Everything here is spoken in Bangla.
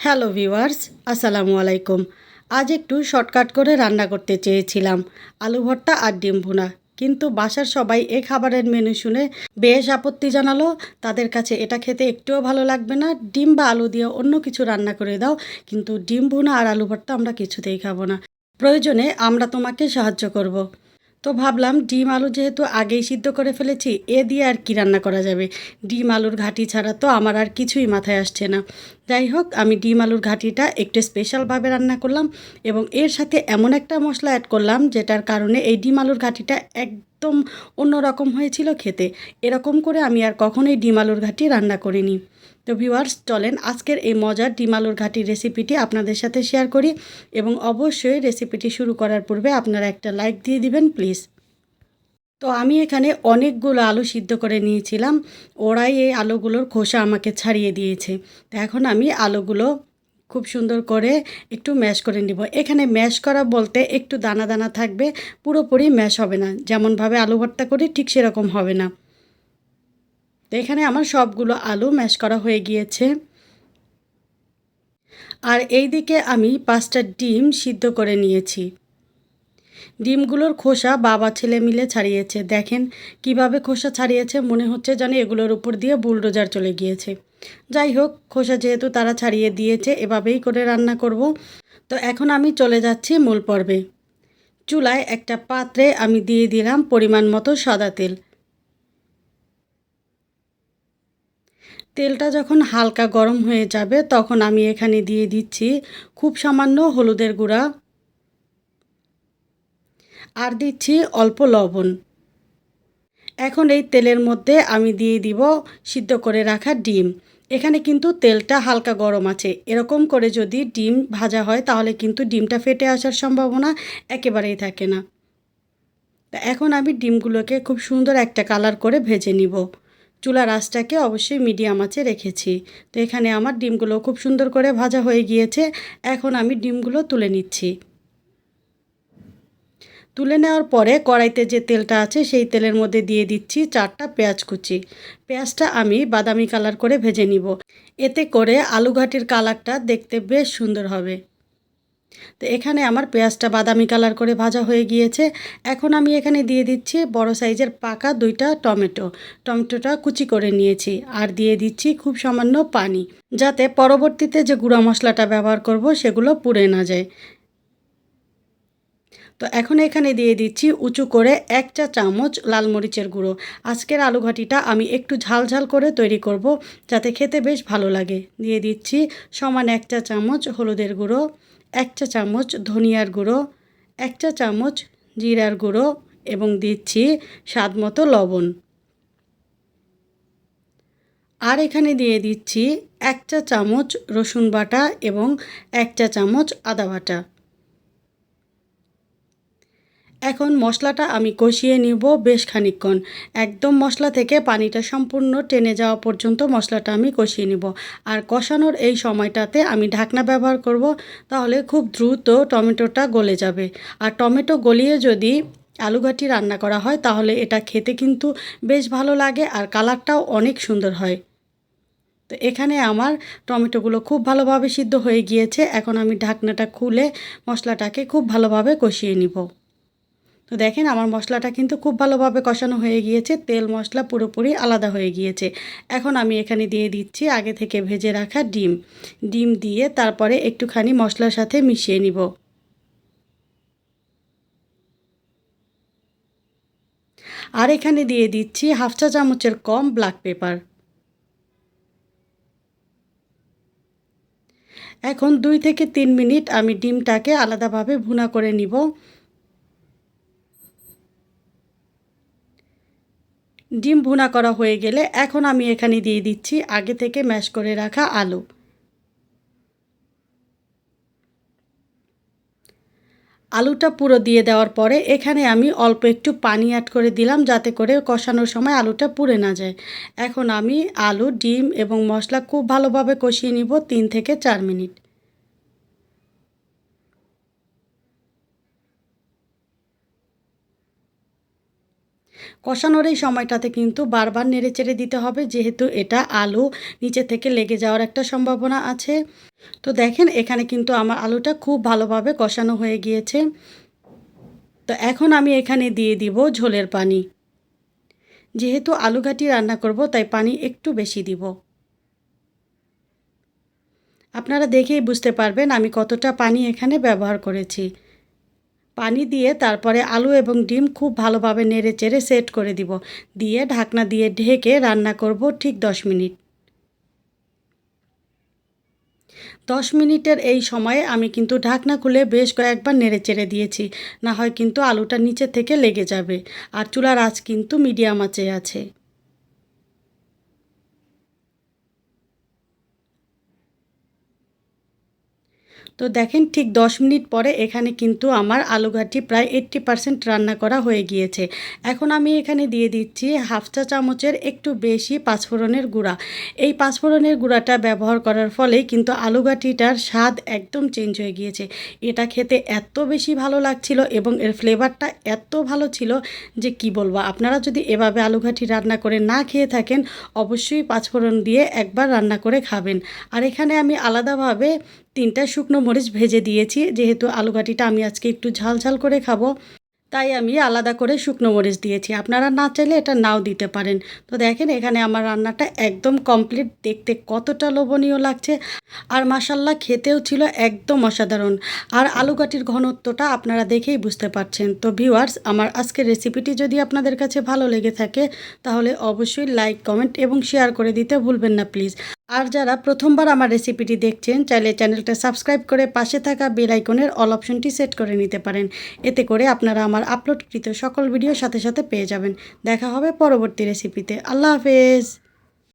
হ্যালো ভিউয়ার্স, আসসালামু আলাইকুম। আজ একটু শর্টকাট করে রান্না করতে চেয়েছিলাম আলু ভর্তা আর ডিম ভুনা, কিন্তু বাসার সবাই এ খাবারের মেনু শুনে বেশ আপত্তি জানালো। তাদের কাছে এটা খেতে একটুও ভালো লাগবে না, ডিম বা আলু দিয়ে অন্য কিছু রান্না করে দাও, কিন্তু ডিম ভুনা আর আলু ভর্তা আমরা কিছুতেই খাবো না। প্রয়োজনে আমরা তোমাকে সাহায্য করব। তো ভাবলাম ডিম আলু যেহেতু আগেই সিদ্ধ করে ফেলেছি, এ দিয়ে আর কি রান্না করা যাবে। ডিম আলুর ঘাঁটি ছাড়া তো আমার আর কিছুই মাথায় আসছে না। যাই হোক, আমি ডিম আলুর ঘাঁটিটা একটু স্পেশালভাবে রান্না করলাম এবং এর সাথে এমন একটা মশলা অ্যাড করলাম যেটার কারণে এই ডিম আলুর ঘাঁটিটা একদম অন্যরকম হয়েছিল খেতে। এরকম করে আমি আর কখনোই ডিম আলুর ঘাঁটি রান্না করিনি। তো ভিউয়ার্স, চলেন আজকের এই মজার ডিম আলুর ঘাঁটির রেসিপিটি আপনাদের সাথে শেয়ার করি, এবং অবশ্যই রেসিপিটি শুরু করার পূর্বে আপনারা একটা লাইক দিয়ে দিবেন প্লিজ। তো আমি এখানে অনেকগুলো আলু সিদ্ধ করে নিয়েছিলাম। ওরাই এই আলুগুলোর খোসা আমাকে ছাড়িয়ে দিয়েছে। তো এখন আমি আলুগুলো খুব সুন্দর করে একটু ম্যাশ করে নিব। এখানে ম্যাশ করা বলতে একটু দানা দানা থাকবে, পুরোপুরি ম্যাশ হবে না। যেমনভাবে আলু ভর্তা করি ঠিক সেরকম হবে না। তো এখানে আমার সবগুলো আলু ম্যাশ করা হয়ে গিয়েছে। আর এই দিকে আমি 5টা ডিম সিদ্ধ করে নিয়েছি। ডিমগুলোর খোসা বাবা ছেলে মিলে ছাড়িয়েছে। দেখেন কিভাবে খোসা ছাড়িয়েছে, মনে হচ্ছে যেন এগুলোর উপর দিয়ে বুলডোজার চলে গিয়েছে। যাই হোক, খোসা যেহেতু তারা ছাড়িয়ে দিয়েছে, এভাবেই করে রান্না করব। তো এখন আমি চলে যাচ্ছি মূল পর্বে। চুলায় একটা পাত্রে আমি দিয়ে দিলাম পরিমাণ মতো সাদা তেল। তেলটা যখন হালকা গরম হয়ে যাবে তখন আমি এখানে দিয়ে দিচ্ছি খুব সামান্য হলুদের গুঁড়া, আর দিচ্ছি অল্প লবণ। এখন এই তেলের মধ্যে আমি দিয়ে দিব সিদ্ধ করে রাখা ডিম। এখানে কিন্তু তেলটা হালকা গরম আছে। এরকম করে যদি ডিম ভাজা হয় তাহলে কিন্তু ডিমটা ফেটে আসার সম্ভাবনা একেবারেই থাকে না। তা এখন আমি ডিমগুলোকে খুব সুন্দর একটা কালার করে ভেজে নিব। চুলার আঁচটাকে অবশ্যই মিডিয়াম আঁচে রেখেছি। তো এখানে আমার ডিমগুলো খুব সুন্দর করে ভাজা হয়ে গিয়েছে। এখন আমি ডিমগুলো তুলে নিচ্ছি। তুলে নেওয়ার পরে কড়াইতে যে তেলটা আছে সেই তেলের মধ্যে দিয়ে দিচ্ছি 4টা পেঁয়াজ কুচি। পেঁয়াজটা আমি বাদামি কালার করে ভেজে নিব। এতে করে আলু ঘাটির কালারটা দেখতে বেশ সুন্দর হবে। তো এখানে আমার পেঁয়াজটা বাদামি কালার করে ভাজা হয়ে গিয়েছে। এখন আমি এখানে দিয়ে দিচ্ছি বড় সাইজের পাকা 2টা টমেটো। টমেটোটা কুচি করে নিয়েছি, আর দিয়ে দিচ্ছি খুব সামান্য পানি, যাতে পরবর্তীতে যে গুঁড়া মশলাটা ব্যবহার করব সেগুলো পুড়ে না যায়। তো এখন এখানে দিয়ে দিচ্ছি উঁচু করে 1 চা চামচ লাল মরিচের গুঁড়ো। আজকের আলু ঘাটিটা আমি একটু ঝাল ঝাল করে তৈরি করব, যাতে খেতে বেশ ভালো লাগে। দিয়ে দিচ্ছি সমান 1 চা চামচ হলুদের গুঁড়ো, 1 চা চামচ ধনিয়ার গুঁড়ো, 1 চা চামচ জিরার গুঁড়ো, এবং দিচ্ছি স্বাদ মতো লবণ। আর এখানে দিয়ে দিচ্ছি 1 চা চামচ রসুন বাটা এবং 1 চা চামচ আদা বাটা। এখন মশলাটা আমি কষিয়ে নিব বেশ খানিকক্ষণ। একদম মশলা থেকে পানিটা সম্পূর্ণ টেনে যাওয়া পর্যন্ত মশলাটা আমি কষিয়ে নিব। আর কষানোর এই সময়টাতে আমি ঢাকনা ব্যবহার করব, তাহলে খুব দ্রুত টমেটোটা গলে যাবে। আর টমেটো গলিয়ে যদি আলু ঘাটি রান্না করা হয় তাহলে এটা খেতে কিন্তু বেশ ভালো লাগে, আর কালারটাও অনেক সুন্দর হয়। তো এখানে আমার টমেটোগুলো খুব ভালোভাবে সিদ্ধ হয়ে গিয়েছে। এখন আমি ঢাকনাটা খুলে মশলাটাকে খুব ভালোভাবে কষিয়ে নিব। তো দেখেন আমার মশলাটা কিন্তু খুব ভালোভাবে কষানো হয়ে গিয়েছে, তেল মশলা পুরোপুরি আলাদা হয়ে গিয়েছে। এখন আমি এখানে দিয়ে দিচ্ছি আগে থেকে ভেজে রাখা ডিম। ডিম দিয়ে তারপরে একটুখানি মশলার সাথে মিশিয়ে নিব। আর এখানে দিয়ে দিচ্ছি 1/2 চা চামচের কম ব্ল্যাক পেপার। এখন 2 থেকে 3 মিনিট আমি ডিমটাকে আলাদাভাবে ভুনা করে নিব। ডিম ভুনা করা হয়ে গেলে এখন আমি এখানে দিয়ে দিচ্ছি আগে থেকে ম্যাশ করে রাখা আলু। আলুটা পুরো দিয়ে দেওয়ার পরে এখানে আমি অল্প একটু পানি অ্যাড করে দিলাম, যাতে করে কষানোর সময় আলুটা পুড়ে না যায়। এখন আমি আলু, ডিম এবং মশলা খুব ভালোভাবে কষিয়ে নিব 3 থেকে 4 মিনিট। কষানোর এই সময়টাতে কিন্তু বারবার নেড়েচেড়ে দিতে হবে, যেহেতু এটা আলু নিচে থেকে লেগে যাওয়ার একটা সম্ভাবনা আছে। তো দেখেন এখানে কিন্তু আমার আলুটা খুব ভালোভাবে কষানো হয়ে গিয়েছে। তো এখন আমি এখানে দিয়ে দিব ঝোলের পানি। যেহেতু আলু ঘাটি রান্না করব তাই পানি একটু বেশি দিব। আপনারা দেখেই বুঝতে পারবেন আমি কতটা পানি এখানে ব্যবহার করেছি। পানি দিয়ে তারপরে আলু এবং ডিম খুব ভালোভাবে নেড়েচেড়ে সেট করে দিব। দিয়ে ঢাকনা দিয়ে ঢেকে রান্না করব ঠিক 10 মিনিট। 10 মিনিটের এই সময়ে আমি কিন্তু ঢাকনা খুলে বেশ কয়েকবার নেড়েচেড়ে দিয়েছি। না হয় কিন্তু আলুটা নিচে থেকে লেগে যাবে। আর চুলার আঁচ কিন্তু মিডিয়াম আঁচে আছে। তো দেখেন ঠিক 10 মিনিট পরে এখানে কিন্তু আমার আলু ঘাটি প্রায় 80% রান্না করা হয়ে গিয়েছে। এখন আমি এখানে দিয়ে দিচ্ছি হাফ চা চামচের একটু বেশি পাঁচফোড়নের গুঁড়া। এই পাঁচফোড়নের গুঁড়াটা ব্যবহার করার ফলে কিন্তু আলু ঘাটিটার স্বাদ একদম চেঞ্জ হয়ে গিয়েছে। এটা খেতে এত বেশি ভালো লাগছিল এবং এর ফ্লেভারটা এত ভালো ছিল যে কি বলবো। আপনারা যদি এভাবে আলু ঘাটি রান্না করে না খেয়ে থাকেন, অবশ্যই পাঁচফোড়ন দিয়ে একবার রান্না করে খাবেন। আর এখানে আমি আলাদাভাবে 3টা শুকনো মরিচ ভেজে দিয়েছি, যেহেতু আলু ঘাটিটা আমি আজকে একটু ঝাল ঝাল করে খাবো, তাই আমি আলাদা করে শুকনো মরিচ দিয়েছি। আপনারা না চাইলে এটা নাও দিতে পারেন। তো দেখেন এখানে আমার রান্নাটা একদম কমপ্লিট। দেখতে কতটা লোভনীয় লাগছে, আর মাশাল্লাহ খেতেও ছিল একদম অসাধারণ। আর আলু ঘাটির ঘনত্বটা আপনারা দেখেই বুঝতে পারছেন। তো ভিউয়ার্স, আমার আজকের রেসিপিটি যদি আপনাদের কাছে ভালো লেগে থাকে তাহলে অবশ্যই লাইক, কমেন্ট এবং শেয়ার করে দিতে ভুলবেন না প্লিজ। আর যারা প্রথমবার আমার রেসিপিটি দেখছেন, চাইলে চ্যানেলটা সাবস্ক্রাইব করে পাশে থাকা বেল আইকনের অল অপশনটি সেট করে নিতে পারেন। এতে করে আপনারা আমার আপলোডকৃত সকল ভিডিও সাথে সাথে পেয়ে যাবেন। দেখা হবে পরবর্তী রেসিপিতে। আল্লাহ হাফেজ।